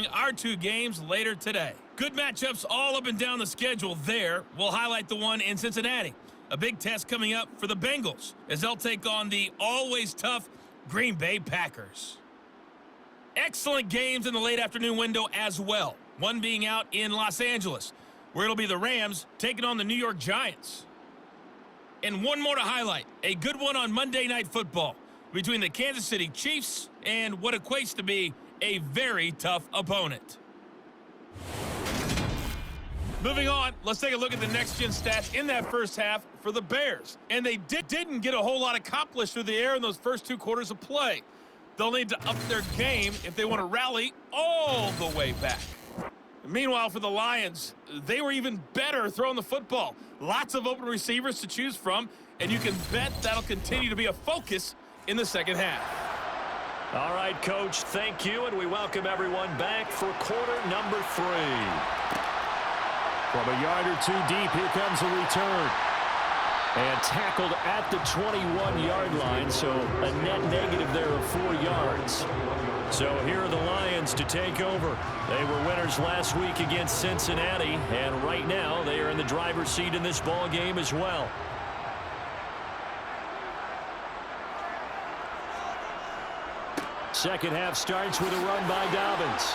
following our two games later today. Good matchups all up and down the schedule there. We'll highlight the one in Cincinnati. A big test coming up for the Bengals as they'll take on the always tough Green Bay Packers. Excellent games in the late afternoon window as well. One being out in Los Angeles, where it'll be the Rams taking on the New York Giants. And one more to highlight, a good one on Monday Night Football between the Kansas City Chiefs and what equates to be a very tough opponent. Moving on, let's take a look at the next-gen stats in that first half for the Bears. And they didn't get a whole lot accomplished through the air in those first two quarters of play. They'll need to up their game if they want to rally all the way back. Meanwhile, for the Lions, they were even better throwing the football. Lots of open receivers to choose from, and you can bet that'll continue to be a focus in the second half. All right, Coach, thank you, and we welcome everyone back for quarter number 3. From a yard or two deep, here comes a return. And tackled at the 21-yard line, so a net negative there of 4 yards. So here are the Lions to take over. They were winners last week against Cincinnati, and right now they are in the driver's seat in this ball game as well. Second half starts with a run by Dobbins.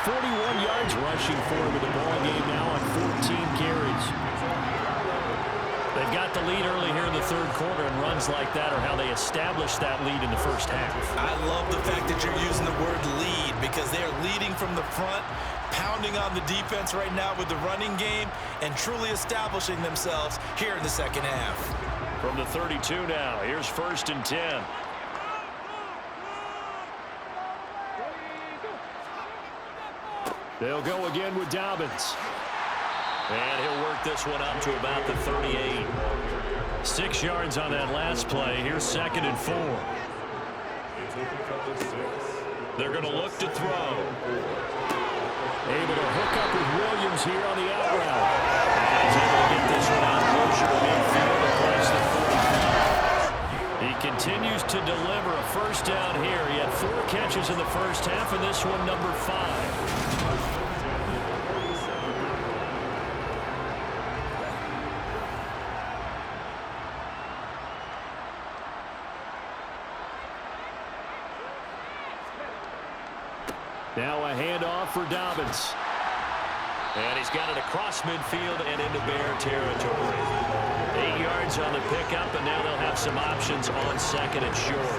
41 yards rushing for him in the ball game now on 14 carries. They've got the lead early here in the third quarter, and runs like that are how they establish that lead in the first half. I love the fact that you're using the word lead because they're leading from the front, pounding on the defense right now with the running game, and truly establishing themselves here in the second half. From the 32 now, here's 1st and 10. They'll go again with Dobbins. And he'll work this one up to about the 38. 6 yards on that last play. Here's 2nd and 4. They're going to look to throw. Able to hook up with Williams here on the out route. And he's able to get this one out closer to midfield across the 45. He continues to deliver a first down here. He had 4 catches in the first half, and this one number 5. Now a handoff for Dobbins. And he's got it across midfield and into Bear territory. 8 yards on the pickup, and now they'll have some options on 2nd and short.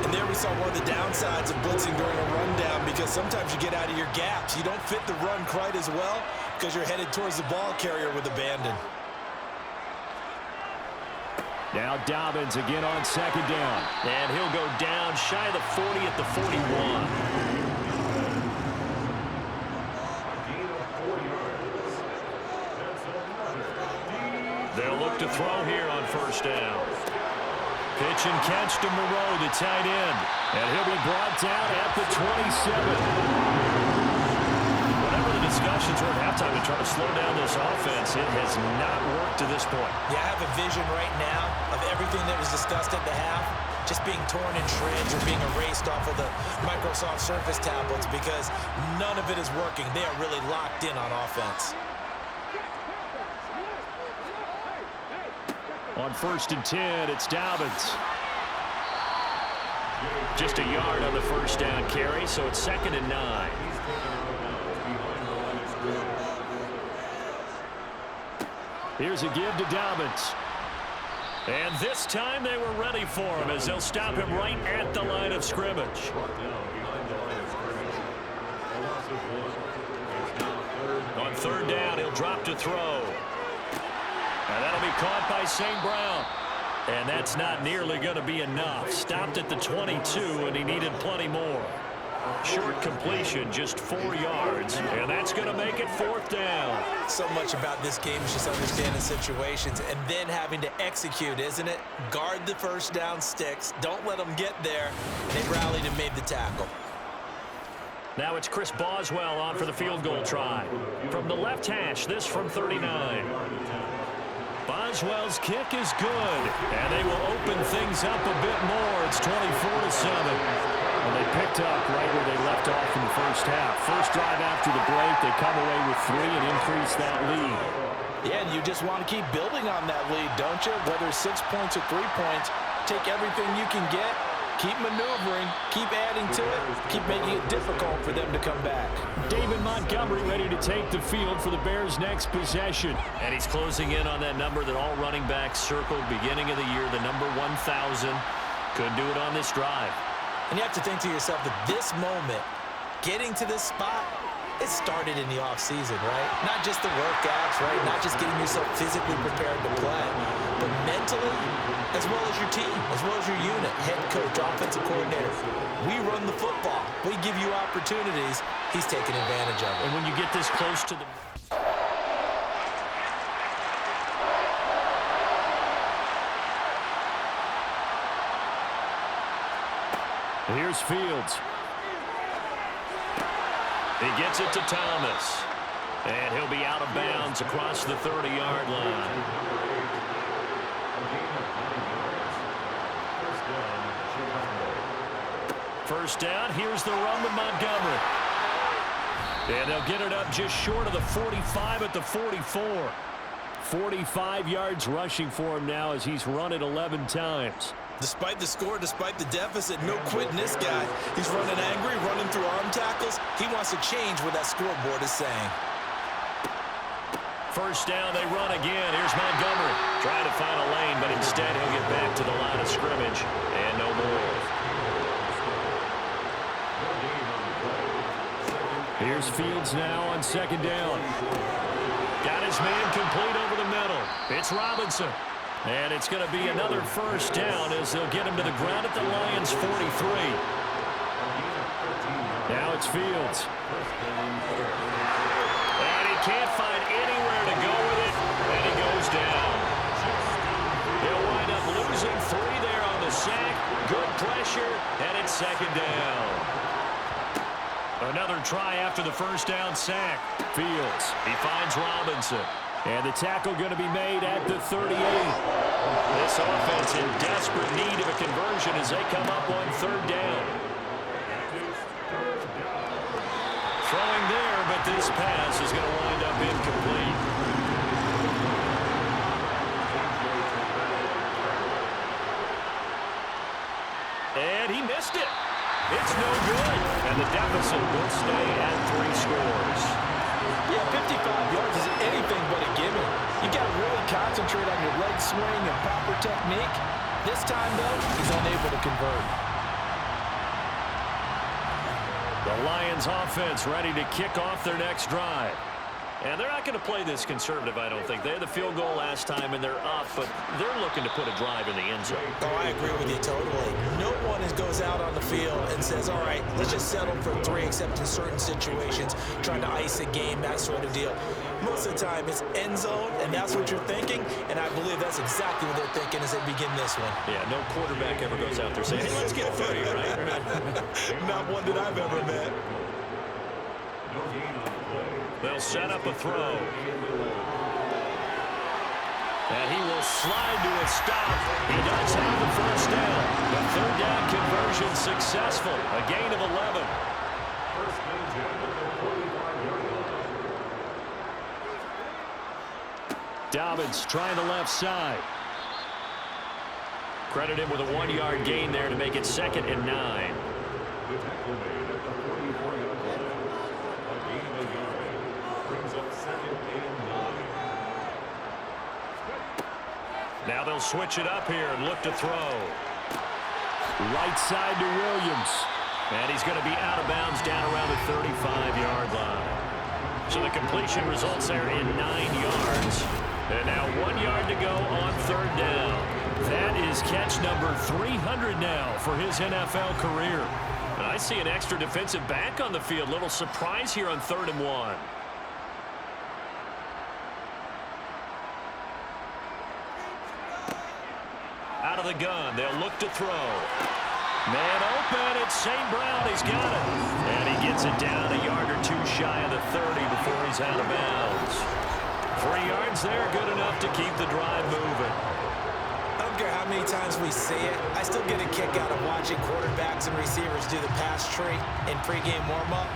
And there we saw one of the downsides of blitzing during a rundown, because sometimes you get out of your gaps. You don't fit the run quite as well because you're headed towards the ball carrier with abandon. Now Dobbins again on 2nd down. And he'll go down shy of the 40 at the 41. They'll look to throw here on 1st down. Pitch and catch to Moreau, the tight end. And he'll be brought down at the 27. Whatever the discussions were at halftime to try to slow down this offense, it has not worked to this point. Yeah, I have a vision right now of everything that was discussed at the half just being torn in shreds or being erased off of the Microsoft Surface tablets, because none of it is working. They are really locked in on offense. On 1st and 10, it's Dobbins. Just a yard on the first down carry, so it's 2nd and 9. Here's a give to Dobbins. And this time they were ready for him as they'll stop him right at the line of scrimmage. On 3rd down, he'll drop to throw. And that'll be caught by St. Brown. And that's not nearly going to be enough. Stopped at the 22, and he needed plenty more. Short completion, just 4 yards, and that's going to make it 4th down. So much about this game is just understanding situations and then having to execute, isn't it? Guard the first down sticks. Don't let them get there. And they rallied and made the tackle. Now it's Chris Boswell on for the field goal try. From the left hash, this from 39. Boswell's kick is good, and they will open things up a bit more. It's 24-7. And they picked up right where they left off in the first half. First drive after the break, they come away with 3 and increase that lead. Yeah, and you just want to keep building on that lead, don't you? Whether it's 6 points or 3 points, take everything you can get, keep maneuvering, keep adding to it, keep making it difficult for them to come back. David Montgomery ready to take the field for the Bears' next possession. And he's closing in on that number that all running backs circled beginning of the year, the number 1,000. Could do it on this drive. And you have to think to yourself that this moment, getting to this spot, it started in the offseason, right? Not just the workouts, right? Not just getting yourself physically prepared to play, but mentally, as well as your team, as well as your unit, head coach, offensive coordinator. We run the football. We give you opportunities. He's taking advantage of it. And when you get this close to the... Here's Fields. He gets it to Thomas. And he'll be out of bounds across the 30-yard line. First down, here's the run with Montgomery. And they'll get it up just short of the 45 at the 44. 45 yards rushing for him now as he's run it 11 times. Despite the score, despite the deficit, no quitting this guy. He's running angry, running through arm tackles. He wants to change what that scoreboard is saying. First down, they run again. Here's Montgomery. Trying to find a lane, but instead he'll get back to the line of scrimmage. And no more. Here's Fields now on second down. Got his man complete over the middle. It's Robinson. And it's going to be another first down as they'll get him to the ground at the Lions' 43. Now it's Fields. And he can't find anywhere to go with it, and he goes down. He'll wind up losing 3 there on the sack. Good pressure, and it's second down. Another try after the first down sack. Fields. He finds Robinson. And the tackle going to be made at the 38. This offense in desperate need of a conversion as they come up on third down. Throwing there, but this pass is going to wind up incomplete. And he missed it. It's no good. And the deficit will stay at 3 scores. Yeah, 55 yards is anything but a gimme. You got to really concentrate on your leg swing and proper technique. This time, though, he's unable to convert. The Lions offense ready to kick off their next drive. And they're not going to play this conservative, I don't think. They had the field goal last time, and they're up, but they're looking to put a drive in the end zone. Oh, I agree with you totally. No one goes out on the field and says, all right, let's just settle for 3, except in certain situations, trying to ice a game, that sort of deal. Most of the time, it's end zone, and that's what you're thinking, and I believe that's exactly what they're thinking as they begin this one. Yeah, no quarterback ever goes out there saying, hey, let's get 3, right? Not one that I've ever met. They'll set up a throw. And he will slide to a stop. He does have the first down. The third down conversion successful. A gain of 11. Dobbins trying the left side. Credit him with a 1-yard gain there to make it 2nd and 9. Now they'll switch it up here and look to throw. Right side to Williams. And he's going to be out of bounds down around the 35-yard line. So the completion results there in 9 yards. And now 1 yard to go on third down. That is catch number 300 now for his NFL career. And I see an extra defensive back on the field. Little surprise here on 3rd and 1. Out of the gun, they'll look to throw. Man open, it's St. Brown, he's got it. And he gets it down a yard or 2 shy of the 30 before he's out of bounds. 3 yards there, good enough to keep the drive moving. I don't care how many times we see it, I still get a kick out of watching quarterbacks and receivers do the pass tree in pregame warm-up.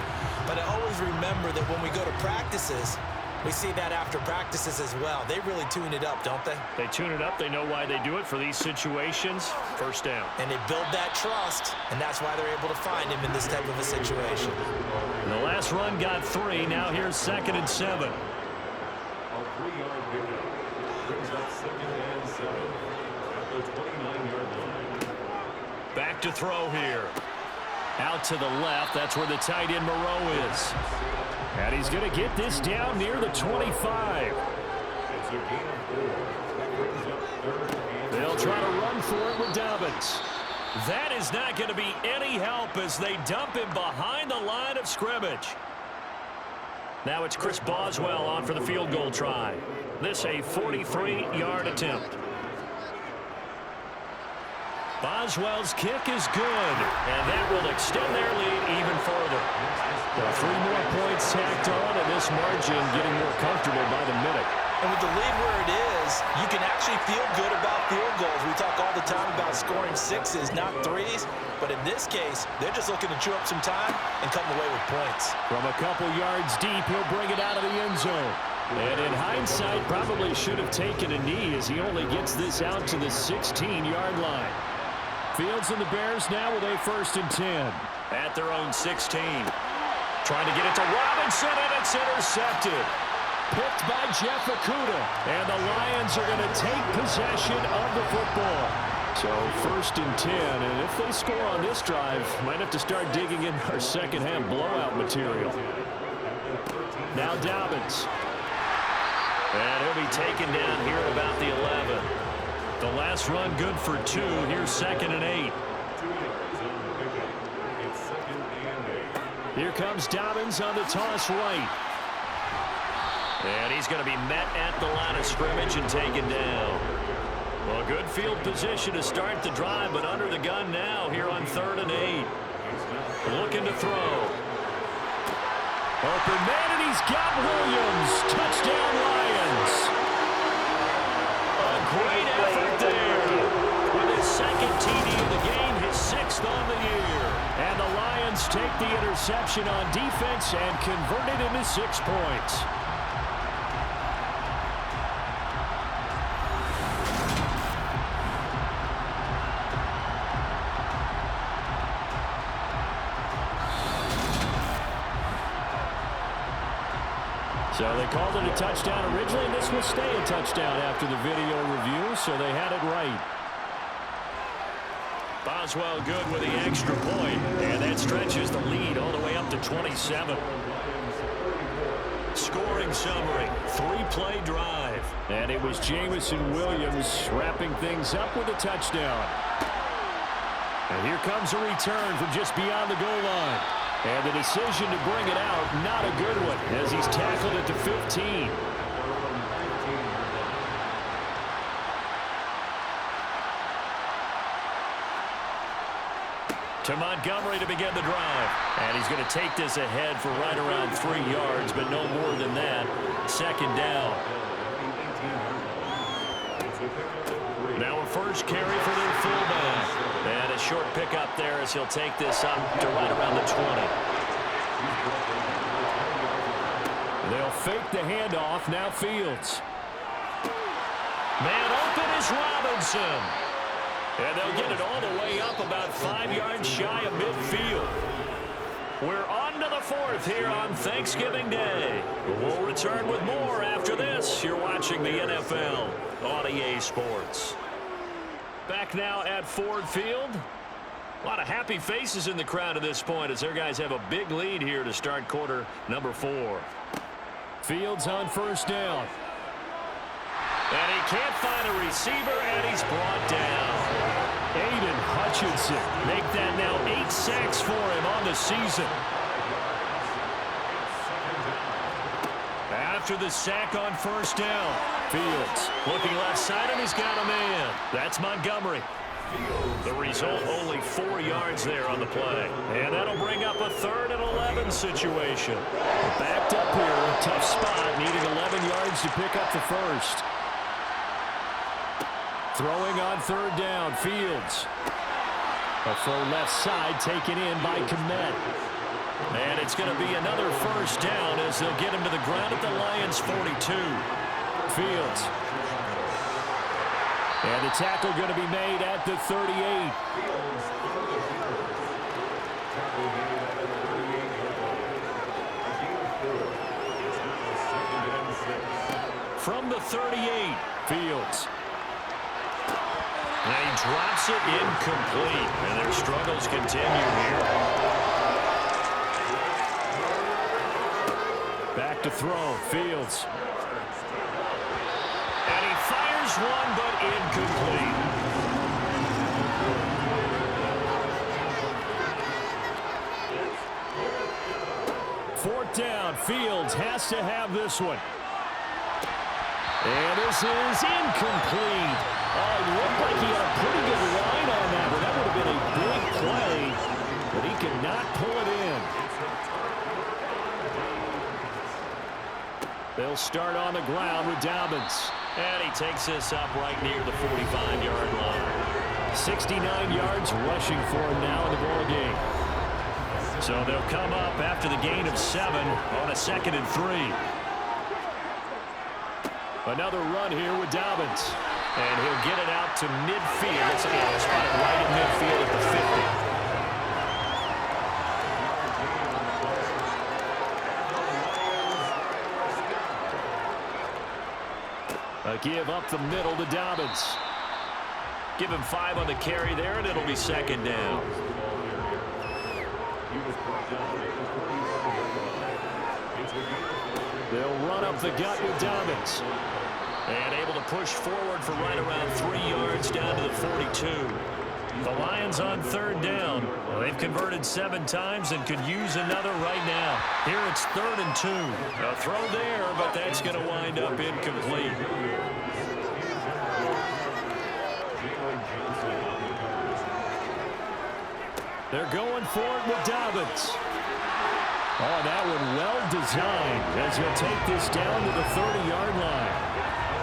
but I always remember that when we go to practices, we see that after practices as well. They really tune it up, don't they? They tune it up. They know why they do it for these situations. First down. And they build that trust, and that's why they're able to find him in this type of a situation. And the last run got 3. Now here's 2nd and 7. Back to throw here. Out to the left. That's where the tight end Moreau is. And he's going to get this down near the 25. They'll try to run for it with Dobbins. That is not going to be any help as they dump him behind the line of scrimmage. Now it's Chris Boswell on for the field goal try. This a 43-yard attempt. Boswell's kick is good, and that will extend their lead even further. Well, 3 more points tacked on, and this margin getting more comfortable by the minute. And with the lead where it is, you can actually feel good about field goals. We talk all the time about scoring 6s, not 3s. But in this case, they're just looking to chew up some time and come away with points. From a couple yards deep, he'll bring it out of the end zone. And in hindsight, probably should have taken a knee as he only gets this out to the 16-yard line. Fields and the Bears now with a 1st and 10. At their own 16. Trying to get it to Robinson, and it's intercepted. Picked by Jeff Okudah. And the Lions are going to take possession of the football. So 1st and 10, and if they score on this drive, might have to start digging in our second-half blowout material. Now Dobbins. And he'll be taken down here at about the 11. The last run good for 2. Here's 2nd and 8. Here comes Dobbins on the toss right. And he's going to be met at the line of scrimmage and taken down. Well, good field position to start the drive, but under the gun now here on 3rd and 8. Looking to throw. Open man, and he's got Williams. Touchdown, Lions. Great effort there. With his 2nd TD of the game, his 6th on the year. And the Lions take the interception on defense and convert it into 6 points. So they called it a touchdown originally, and this will stay a touchdown after the video review, so they had it right. Boswell good with the extra point, and that stretches the lead all the way up to 27. Scoring summary, 3-play drive. And it was Jameson Williams wrapping things up with a touchdown. And here comes a return from just beyond the goal line. And the decision to bring it out, not a good one, as he's tackled at the 15. To Montgomery to begin the drive. And he's going to take this ahead for right around 3 yards, but no more than that. 2nd down. Now a first carry for their fullback. And a short pickup there as he'll take this up to right around the 20. They'll fake the handoff. Now Fields. Man open is Robinson. And they'll get it all the way up about 5 yards shy of midfield. We're on to the 4th here on Thanksgiving Day. We'll return with more after this. You're watching the NFL on EA Sports. Back now at Ford Field. A lot of happy faces in the crowd at this point as their guys have a big lead here to start quarter number 4. Fields on 1st down. And he can't find a receiver, and he's brought down. Aiden Hutchinson make that now 8 sacks for him on the season. After the sack on 1st down, Fields looking left side, and he's got a man. That's Montgomery. The result, only 4 yards there on the play. And that'll bring up a 3rd and 11 situation. Backed up here, tough spot, needing 11 yards to pick up the first. Throwing on 3rd down, Fields. A throw left side taken in by Kmet. And it's going to be another first down as they'll get him to the ground at the Lions' 42. Fields. And the tackle going to be made at the 38. From the 38, Fields. And he drops it incomplete. And their struggles continue here. Back to throw, Fields. And he fires one, but incomplete. Fourth down, Fields has to have this one. And this is incomplete. Oh, it looked like he had a pretty good line on that, but that would have been a big play, but he could not pull it in. They'll start on the ground with Dobbins. And he takes this up right near the 45-yard line. 69 yards rushing for him now in the ball game. So they'll come up after the gain of 7 on a 2nd and 3. Another run here with Dobbins. And he'll get it out to midfield. It's a spot right in midfield at the 50. A give up the middle to Dobbins. Give him 5 on the carry there, and it'll be 2nd down. They'll run up the gut with Dobbins. And able to push forward for right around 3 yards down to the 42. The Lions on 3rd down. Well, they've converted 7 times and could use another right now. Here it's 3rd and 2. A throw there, but that's going to wind up incomplete. They're going for it with Dobbins. Oh, that one well designed as he'll take this down to the 30-yard line.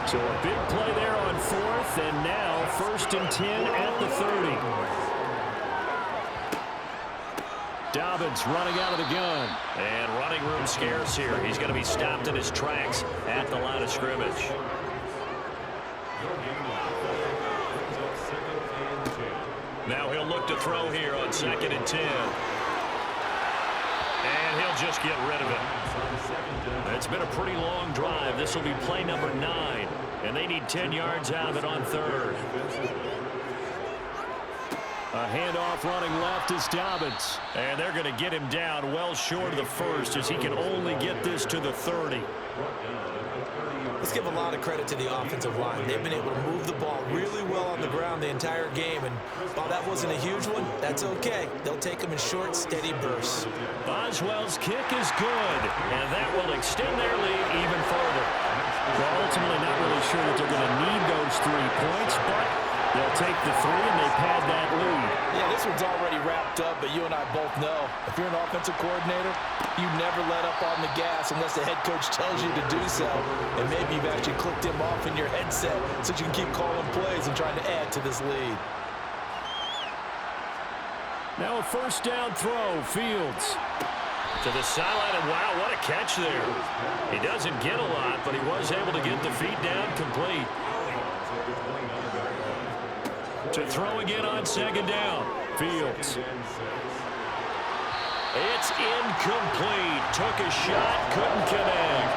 So a big play there on 4th, and now 1st and 10 at the 30. Dobbins running out of the gun. And running room scarce here. He's going to be stopped in his tracks at the line of scrimmage. Now he'll look to throw here on 2nd and 10. And he'll just get rid of it. It's been a pretty long drive. This will be play number 9. And they need 10 yards out of it on 3rd. A handoff running left is Dobbins. And they're going to get him down well short of the 1st as he can only get this to the 30. Let's give a lot of credit to the offensive line. They've been able to move the ball really well on the ground the entire game, and while that wasn't a huge one, that's okay. They'll take them in short, steady bursts. Boswell's kick is good, and that will extend their lead even further. Well, ultimately not really sure that they're going to need those 3 points, but they'll take the 3 and they pad that lead. Yeah, this one's already wrapped up, but you and I both know if you're an offensive coordinator, you never let up on the gas unless the head coach tells you to do so. And maybe you've actually clicked him off in your headset so you can keep calling plays and trying to add to this lead. Now a 1st down throw, Fields. To the sideline, and wow, what a catch there. He doesn't get a lot, but he was able to get the feet down complete. To throw again on 2nd down, Fields. It's incomplete. Took a shot, couldn't connect.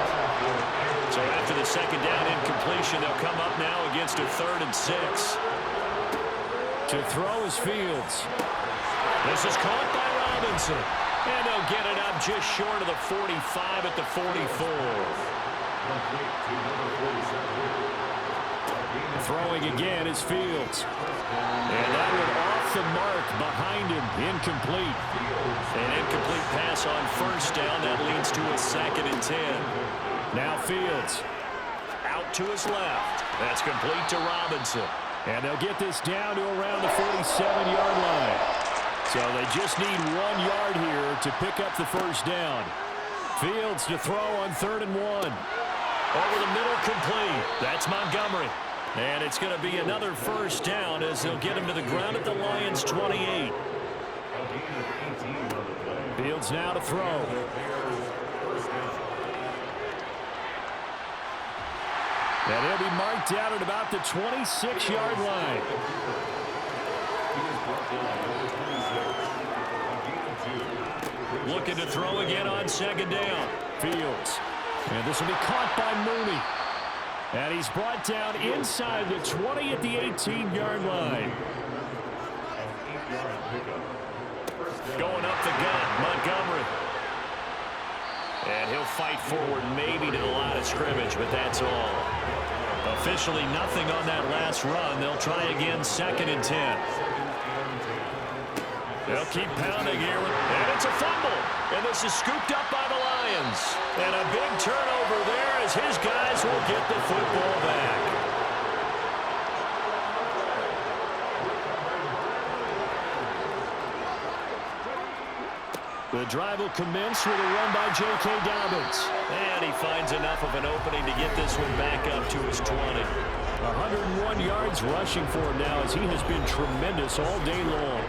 So after the 2nd down incompletion, they'll come up now against a 3rd and 6. To throw is Fields. This is caught by Robinson. And they'll get it up just short of the 45 at the 44. Throwing again is Fields. And that one off the mark behind him. Incomplete. An incomplete pass on 1st down. That leads to a 2nd and 10. Now Fields. Out to his left. That's complete to Robinson. And they'll get this down to around the 47-yard line. So they just need 1 yard here to pick up the 1st down. Fields to throw on 3rd and 1. Over the middle, complete. That's Montgomery. And it's going to be another 1st down as they'll get him to the ground at the Lions' 28. Fields now to throw. And he'll be marked down at about the 26-yard line. Looking to throw again on second down. Fields. And this will be caught by Mooney. And he's brought down inside the 20 at the 18-yard line. Going up the gut, Montgomery. And he'll fight forward maybe to the line of scrimmage, but that's all. Officially nothing on that last run. They'll try again, 2nd and 10. They'll keep pounding here. And it's a fumble. And this is scooped up by the Lions. And a big turnover there as his guys will get the football back. The drive will commence with a run by J.K. Dobbins. And he finds enough of an opening to get this one back up to his 20. 101 yards rushing for him now as he has been tremendous all day long.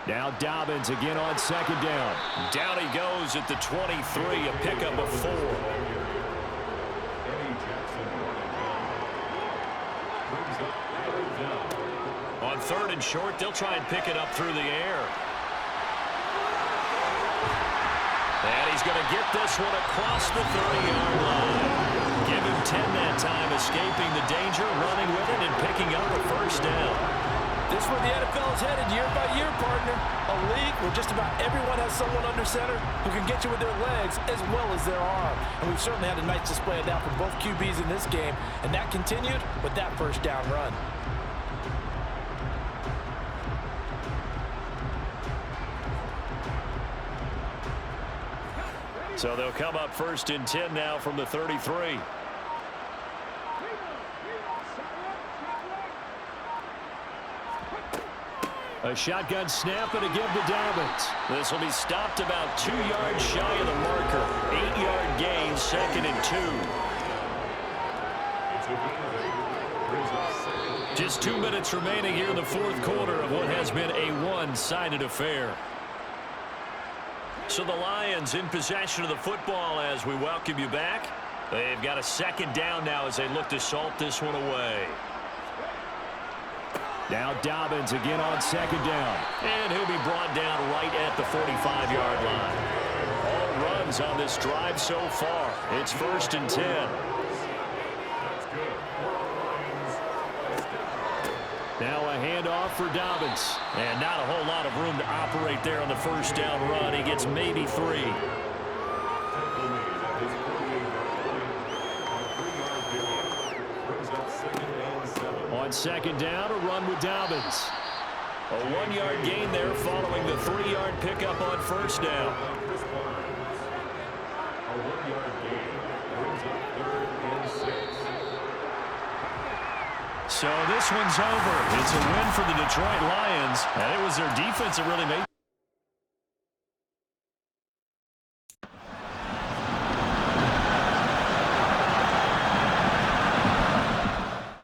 Now Dobbins again on 2nd down. Down he goes at the 23, a pickup of 4. On 3rd and short, they'll try and pick it up through the air. And he's going to get this one across the 30-yard line. Give him 10 that time, escaping the danger, running with it, and picking up a first down. This is where the NFL is headed year by year, partner. A league where just about everyone has someone under center who can get you with their legs as well as their arm. And we've certainly had a nice display of that from both QBs in this game. And that continued with that first down run. So they'll come up 1st and 10 now from the 33. A shotgun snap and a give to Dobbins. This will be stopped about 2 yards shy of the marker. 8-yard gain, 2nd and 2. Just 2 minutes remaining here in the 4th quarter of what has been a one-sided affair. So the Lions in possession of the football as we welcome you back. They've got a 2nd down now as they look to salt this one away. Now Dobbins again on 2nd down. And he'll be brought down right at the 45-yard line. All runs on this drive so far. It's 1st and 10. Now a handoff for Dobbins. And not a whole lot of room to operate there on the first down run. He gets maybe 3. On 2nd down, a run with Dobbins. A 1-yard gain there following the 3-yard pickup on 1st down. So this one's over. It's a win for the Detroit Lions, and it was their defense that really made